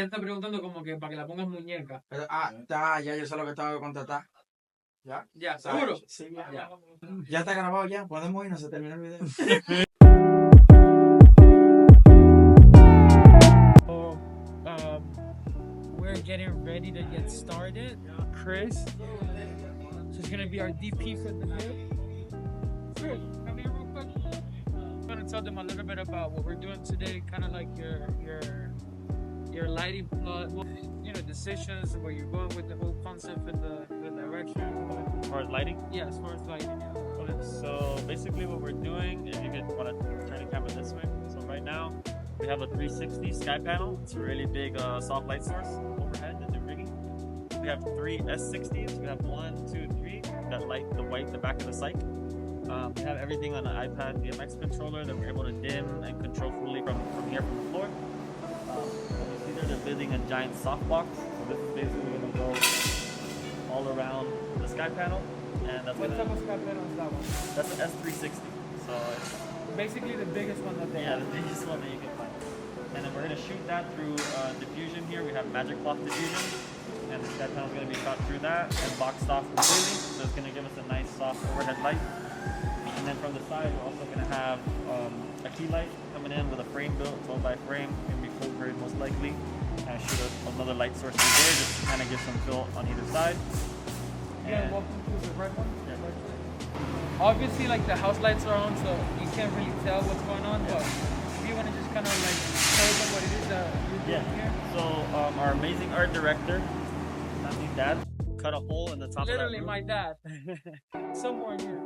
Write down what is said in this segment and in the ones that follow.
Ella está preguntando como que para que la pongas muñeca. Pero, ya yo sé lo que tengo que contratar. ¿Ya? Ya, ¿seguro? Sí, ya. Ya está grabado ya, podemos irnos, se terminó el video. We're getting ready to get started. Chris, she's gonna be our DP for the day. Chris, come here real quick. I'm gonna tell them a little bit about what we're doing today, kind of like your lighting plot, decisions, where you're going with the whole concept and the direction. As far as lighting? Yeah, as far as lighting, yeah. Okay, so basically what we're doing, if you want to turn the camera this way. So right now, we have a 360 sky panel. It's a really big soft light source overhead that they're rigging. We have 3 S60s. We have 1, 2, 3 that light the back of the sight. We have everything on an iPad DMX controller that we're able to dim and control fully from here from the floor. You see there, they're building a giant softbox. So this is basically going to go all around the sky panel. And that's What type of sky panel is that one? That's an S360. So it's basically the biggest one that they have. the biggest one that you can find. And then we're going to shoot that through diffusion here. We have magic cloth diffusion. And the sky panel is going to be shot through that and boxed off completely. So it's going to give us a nice soft overhead light. And then from the side, we're also going to have a key light coming in with a frame built, 12 by frame, going to be full grid most likely. And shoot another light source through there just to kind of give some fill on either side. Yeah, welcome to the red one. Yeah. Obviously, like the house lights are on, so you can't really tell what's going on. But if you want to just kind of like tell them what it is that you're doing here. So our amazing art director, not my dad, cut a hole in the top Literally of that my dad. Somewhere in here.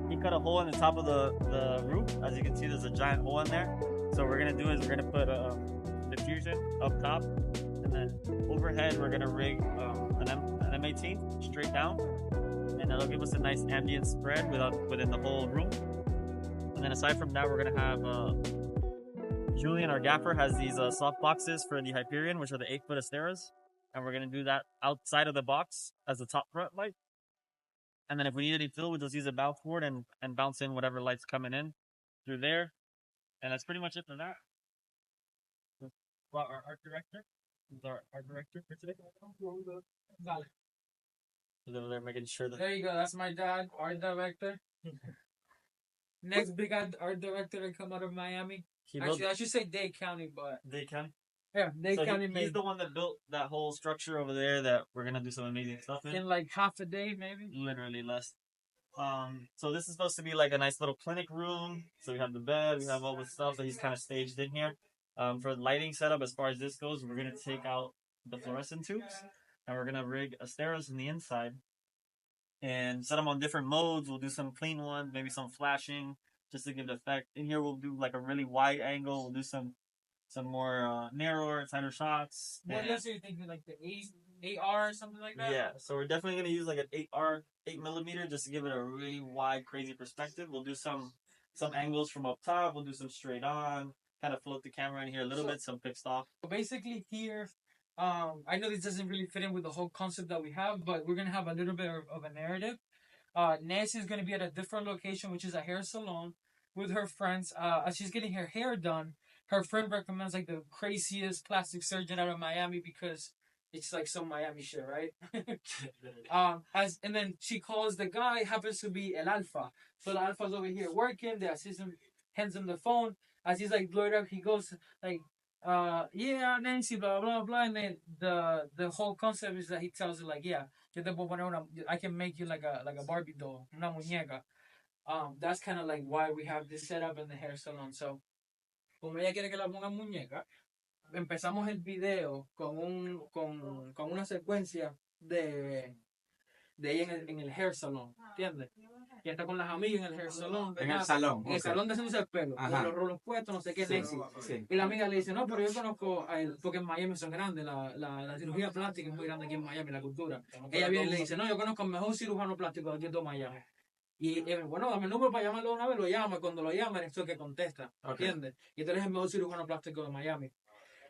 He cut a hole in the top of the roof. As you can see, there's a giant hole in there. So what we're gonna do is we're gonna put diffusion up top, and then overhead we're gonna rig an M18 straight down, and that'll give us a nice ambient spread within the whole room. And then aside from that, we're gonna have Julian, our gaffer, has these soft boxes for the Hyperion, which are the 8-foot Asteras, and we're gonna do that outside of the box as the top front light. And then if we need any fill, we'll just use a bounce board and bounce in whatever light's coming in through there. And that's pretty much it for that. Well, our art director is our art director for today. He's over there making sure that. There you go. That's my dad, art director. Next big art director to come out of Miami. Actually, I should say Dade County, but Dade County. Yeah, Dade County. He's the one that built that whole structure over there that we're gonna do some amazing stuff in like half a day, maybe. Literally less. So this is supposed to be like a nice little clinic room. So we have the bed, we have all the stuff that he's kind of staged in here. For the lighting setup, as far as this goes, we're gonna take out the fluorescent tubes and we're gonna rig Asteras in the inside and set them on different modes. We'll do some clean ones, maybe some flashing, just to give the effect. In here, we'll do like a really wide angle. We'll do some more narrower, tighter shots. What else are you thinking? Like the 8R or something like that? Yeah, so we're definitely going to use like an 8R, 8mm, just to give it a really wide, crazy perspective. We'll do some angles from up top. We'll do some straight on, kind of float the camera in here a little bit, some fixed off. Basically here, I know this doesn't really fit in with the whole concept that we have, but we're going to have a little bit of a narrative. Nancy is going to be at a different location, which is a hair salon, with her friends. As she's getting her hair done, her friend recommends like the craziest plastic surgeon out of Miami because it's like some Miami shit, right? And then she calls the guy, happens to be El Alfa. So the Alfa's over here working. The assistant hands him the phone. As he's like blurred up, he goes like, yeah, Nancy, blah blah blah. And then the whole concept is that he tells her like, yeah, I can make you like a Barbie doll, una muñeca. That's kind of like why we have this setup in the hair salon. So, como ella quiere que la ponga muñeca, empezamos el video con una secuencia de ella en el hair salon, ¿entiendes? Y está con las amigas en el hair salon. En el salón. En el salón de haciéndose el pelo, con los rulos puestos, no sé qué, Nancy. Sí. Y la amiga le dice, no, pero yo conozco a él, porque en Miami son grandes, la cirugía plástica es muy grande aquí en Miami, la cultura. Ella viene y le dice, no, yo conozco al mejor cirujano plástico de aquí en todo Miami. Y bueno, dame el número para llamarlo una vez, lo llama. Cuando lo llama, esto es que contesta, ¿entiendes? Y tú eres el mejor cirujano plástico de Miami.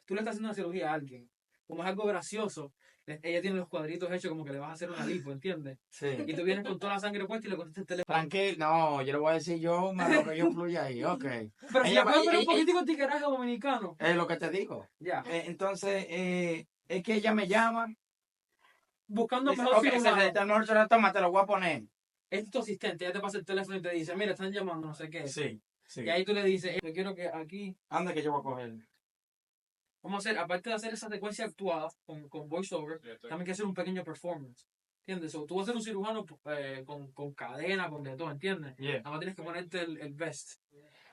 Tú le estás haciendo una cirugía a alguien. como es algo gracioso, ella tiene los cuadritos hechos como que le vas a hacer una lipo, ¿entiendes? Sí. Y tú vienes con toda la sangre puesta y le contestas el teléfono. Tranquilo, no, yo le voy a decir yo, más lo que yo fluya ahí, ok. Pero si Ella le va- puedes poner un ella- poquitico de tiqueraje dominicano. Es lo que te digo. Ya. Entonces, es que ella me llama. Buscando Dice, mejor ok, cirujano. este mejor se lo toma, te lo voy a poner. Es tu asistente, ella te pasa el teléfono y te dice, mira, están llamando, no sé qué. Sí, sí. Y ahí tú le dices, yo quiero que aquí, Anda que yo voy a coger. vamos a hacer, aparte de hacer esa secuencia actuada con voiceover, también hay que hacer un pequeño performance. ¿Entiendes? O tú vas a ser un cirujano con cadena, con de todo, ¿entiendes? Yeah. Nada más tienes que ponerte el vest.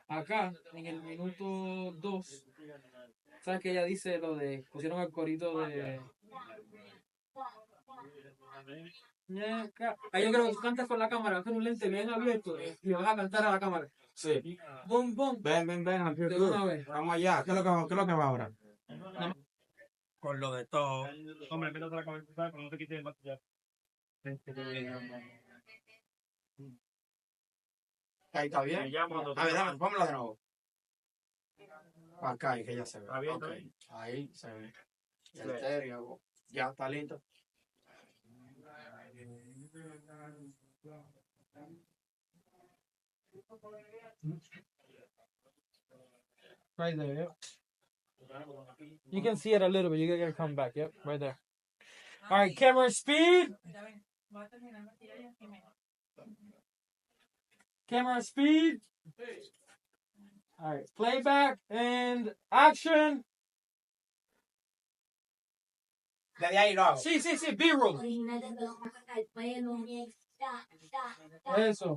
Acá, en el minuto 2, ¿sabes que ella dice lo de, pusieron el corito de... Ahí yo creo que tú cantas con la cámara, con un lente bien abierto y le vas a cantar a la cámara. Sí. Bom, bom. Ven, I'm here De too. una vez. Vamos allá. ¿Qué es lo que va ahora? Con lo de todo. Hombre, métete la cabeza, pero no te quites el maquillaje. Ahí está bien. Me llamo cuando A ver, dame, pónmelo de nuevo. Acá, y que ya se ve. Está bien, Ok. está bien. Ahí se ve. El estéreo. Ya está listo. Right there, yep. You can see it a little bit. You gotta come back. Yep, right there. All right, camera speed. Camera speed. All right, playback and action. Desde ahí lo hago. Sí, B-roll. Eso.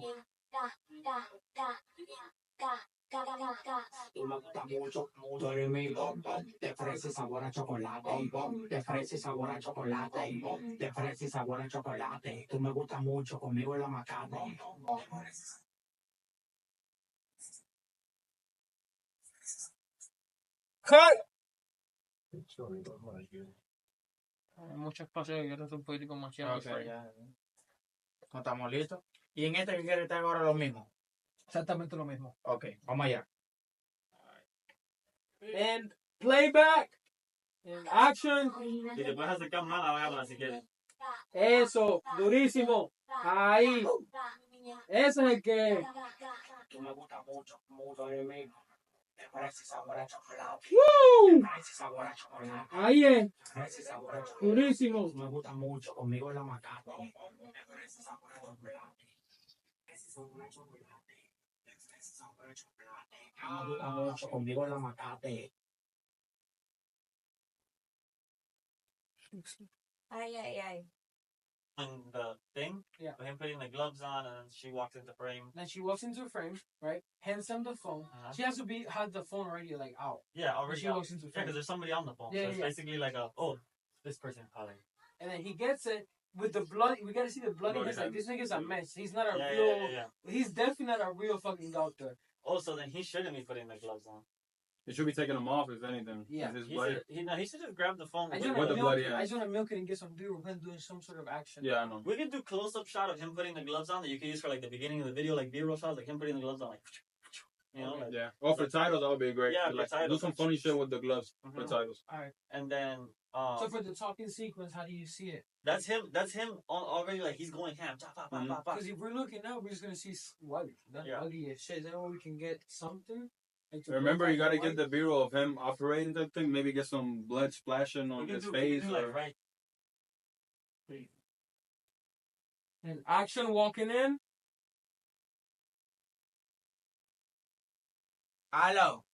Tú me gusta mucho, mucho de mi bombom, de fresa y sabor a chocolate, bombom, de fresa y sabor a chocolate, de fresa y sabor a chocolate. Tú me gustas mucho, conmigo en la macana. Cut. Mucho espacio de guerra, un político demasiado. Ok, ya. No estamos listos. Y en este que quiere estar ahora lo mismo. Exactamente lo mismo. Ok, vamos allá. And playback. And action. Si te puedes acercar más a la cámara si quieres. Eso, durísimo. Ahí. Ese es el que. Tú me gustas mucho, mucho de mí. De fresa y sabor a chocolate. ¡Woo! De fresa y sabor a chocolate. Ahí es. De fresa y sabor a chocolate. Durísimo. Tú me gustas mucho, conmigo en la macana. De fresa y sabor a chocolate. De fresa y sabor a chocolate. De fresa y sabor a chocolate. Tú me gustas mucho, conmigo en la macate. Ay. And the thing, Yeah. with him putting the gloves on, and then she walks into frame. Then she walks into a frame, right? Hands him the phone. Uh-huh. She has to have the phone already like out. Yeah, When already. she out. walks into Yeah, frame. because there's somebody on the phone. Yeah, so it's yeah. basically like this person calling. And then he gets it with the blood. We gotta see the blood. Bloody Like, this nigga's a mess. He's not a Yeah, real. yeah. He's definitely not a real fucking doctor. Also, then he shouldn't be putting the gloves on. They should be taking them off, if anything. Yeah. If it's He bloody. should just grab the phone. I with just the want the to glove. milk bloody it. I ass. just want to milk it and get some beer with him doing some sort of action. Yeah, I know. We can do close-up shot of him putting the gloves on that you can use for like the beginning of the video, like B-roll shots, like him putting the gloves on, like you know, like, Yeah. Oh, for titles, that would be great. Yeah, for Like, do titles. some funny shit with the gloves for Mhm. titles. All right. and then So for the talking sequence, how do you see it? that's him already, like he's going ham. Chop, pop, pop, pop, pop. Because if we're looking now, we're just gonna see swelling. That's Yeah. ugly as shit. Is that way we can get something? Like to Remember, you look gotta like get the B-roll of him operating that thing. Maybe get some blood splashing We on can his do, face. like Or... right. And action walking in. Aló.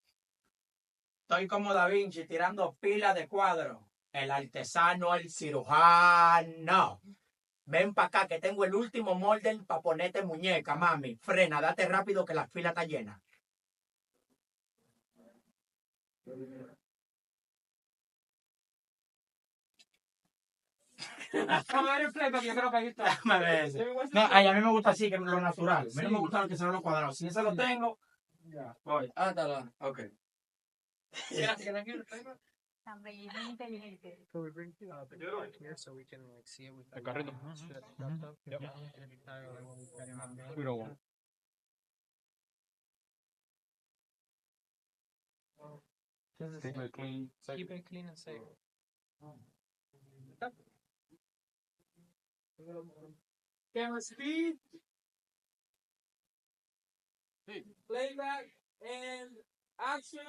Estoy como Da Vinci tirando pilas de cuadros. El artesano, el cirujano. Ven para acá que tengo el último molde para ponerte muñeca, mami. Frena, date rápido que la fila está llena. Vamos a ver el playback, yo creo que ahí está. Déjame ver ese. No, ay, a mí me gusta así, que lo natural. A mí no me gusta lo que son los cuadrados. Si ese lo tengo, Yeah. voy. Ándalo. Ok. Can I hear the playback? Tan belleza e inteligente. So we bring the back here so we can like see it with the carrito. shit wrapped up. Yep. Yeah. We don't want. Just Keep it clean. keep it clean and safe. Camera speed. Playback and action.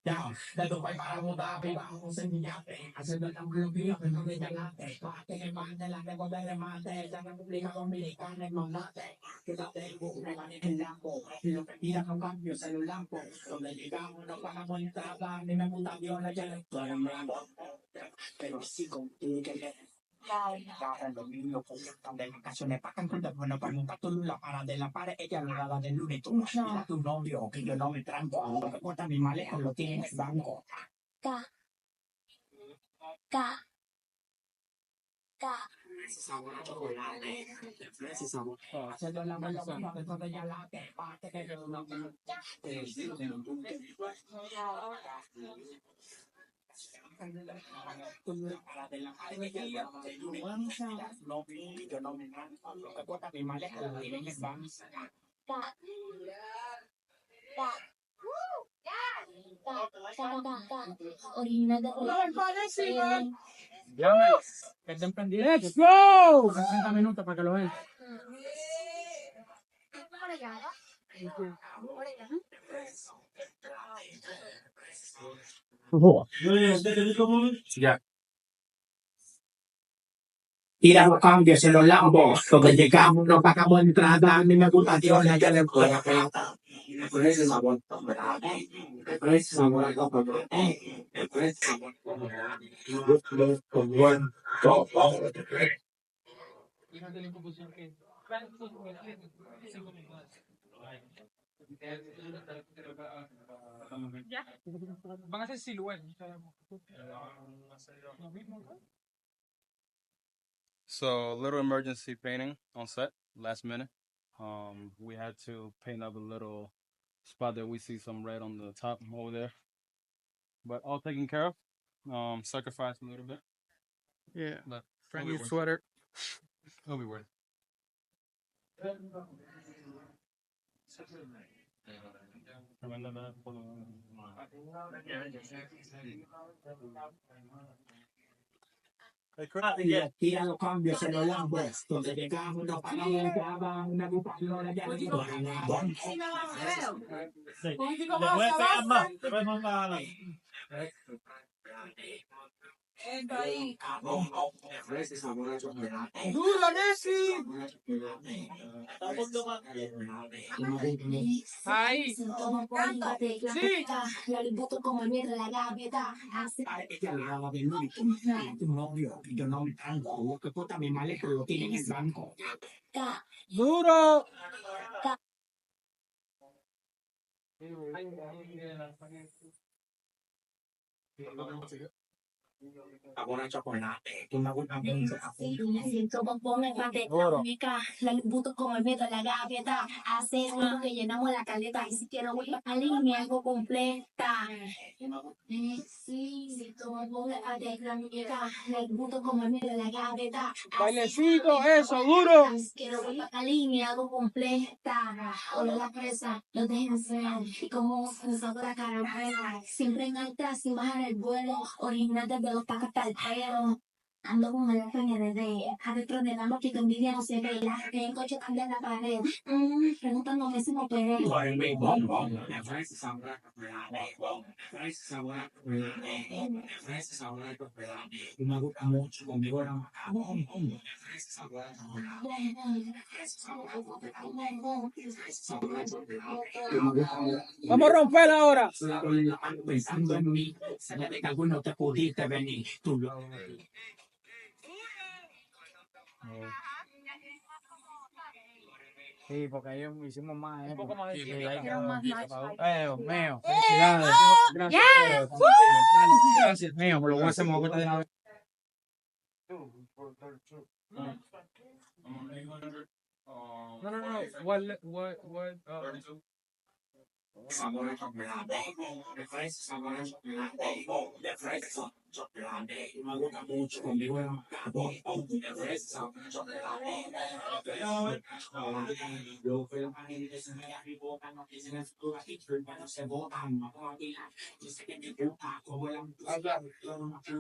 Ya, dado pa'y para mo dati ba kung sa niyate. Kasi doon ang globyo, ang regalate. Pate kay mante, late ko dere mate. Sa Republika Dominicana, monate. Kitate, buhay manihilampo. Pinapatira kang cambio sa lulampo. Donde llegamos, no pagamos entrada. Ni me gusta Dios, la ya le estoy en pero sí contigo que le para lo mismo con esta de vacaciones para cantar bueno para un patulula para de la pared ella lo daba del lunes tú no tu novio que yo no me tranco lo que cuesta mi maleta lo tiene en el banco ca ca ca ese sabor a chocolate ese sabor haciendo la mano de toda ella la que parte que yo no para de la pared ella lo daba del lunes no yo no me tranco lo que cuesta mi maleta lo tiene en el banco ca ca original de que estén pendientes. ¡Let's go! 30 minutos para que lo vean. Ya. Tira los cambios en los lambos. Donde llegamos, no pagamos entrada. A mí me gusta Dios, ya le doy la plata. Por ese sabor, por ese sabor, por ese sabor. Fíjate la infusión que. Ya. Van a ser siluetas. So, little emergency painting on set, last minute. We had to paint up a little spot that we see some red on the top over there. But all taken care of. Sacrifice a little bit. Yeah. But Friendly sweater. it'll be worth it. Tira los cambios en los lambos. Donde llegamos, no pagamos entrada. Una gusta Dios, ya le doy la plata. Le puedes pegar más. Le puedes más. ¡Duro, Nesi! Ahí. Sí. Ella le daba del lunes. Tu novio, yo no me tranco. Lo que cuesta mi maleta lo tiene en el banco. ¡Duro! Sabor a chocolate. Tú me gustas mucho. Me siento bombón en muñeca, la buto como el meto en la gaveta. Hace tiempo que llenamos la caleta y si quiero voy a línea algo completa. Sí, siento bombón en la muñeca, la buto como el meto en la gaveta. Bailecito, eso, duro. Quiero voy a línea algo completa. Hola la presa, lo dejan hacer. Y como un sabor a caramelo. Siempre en alta sin bajar el vuelo. Original desde los tacos hasta el pelo. Ando con el FNRD, adentro de la noche que envidia no se ve, la gente en coche cambia la pared, preguntándome si me operé. Bombom, me gusta mucho, conmigo era Vamos a romper ahora. pensando en mí, se me ve que alguno te pudiste venir, tú lo Sí, porque ahí hicimos más. Un poco más de Sí, ahí tiempo. quedó. Mío. Felicidades. Gracias. Gracias, mío. Me lo voy a hacer, me voy a cortar de una vez. No. What? Sabor a chocolate, de fresa, sabor a chocolate, de fresa, chocolate. Me gusta mucho conmigo el macabo, de fresa, sabor a chocolate. Yo fui a parir de ese día, mi boca no quise en su aquí, pero se botan, no puedo tirar. Yo sé que me gusta, como la habla, todo lo que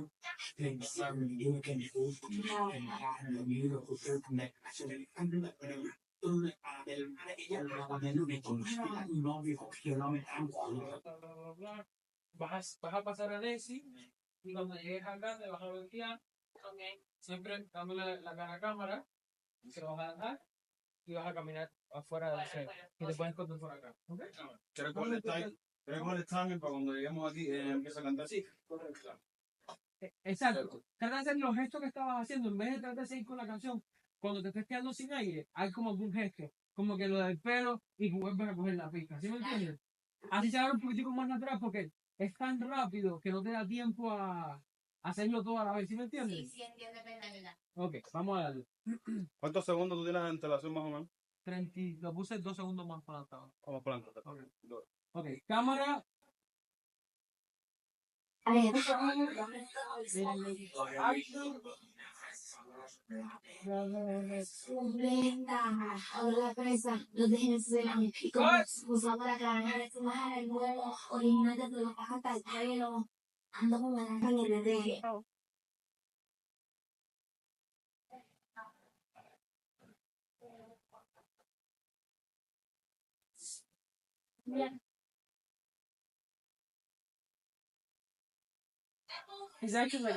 pensar, digo que me gusta, que me agarra, lo miro, usted me hace el cambio, pero Bla, bla. Vas a pasar a Desi y cuando llegues acá te vas a voltear. Siempre dándole la cara a cámara. Se lo vas a dejar y vas a caminar afuera de la sede. Y te puedes encontrar por acá. ¿Ok? ¿Quieres coger el timing para cuando lleguemos aquí empieza a cantar? Sí. Exacto. Trata de hacer los gestos que estabas haciendo. En vez de tratar de seguir con la canción, cuando te estés quedando sin aire, hay como algún gesto. Como que lo del pelo y vuelves a coger la pista. ¿Sí me entiendes? Así se va a ver un poquitico más natural porque es tan rápido que no te da tiempo a hacerlo todo a la vez. ¿Sí me entiendes? Sí, sí, entiendo perfectamente. Ok, vamos a darle. ¿Cuántos segundos tú tienes de antelación más o menos? 30, lo puse 2 segundos más para adelantado. Vamos para adelante. Ok. Ok, cámara. A ver, Action. completa, ahora la presa, no dejen ser y como usando la cara, es bajar el vuelo, original de los pajas hasta el pelo, ando con la sangre de He's actually like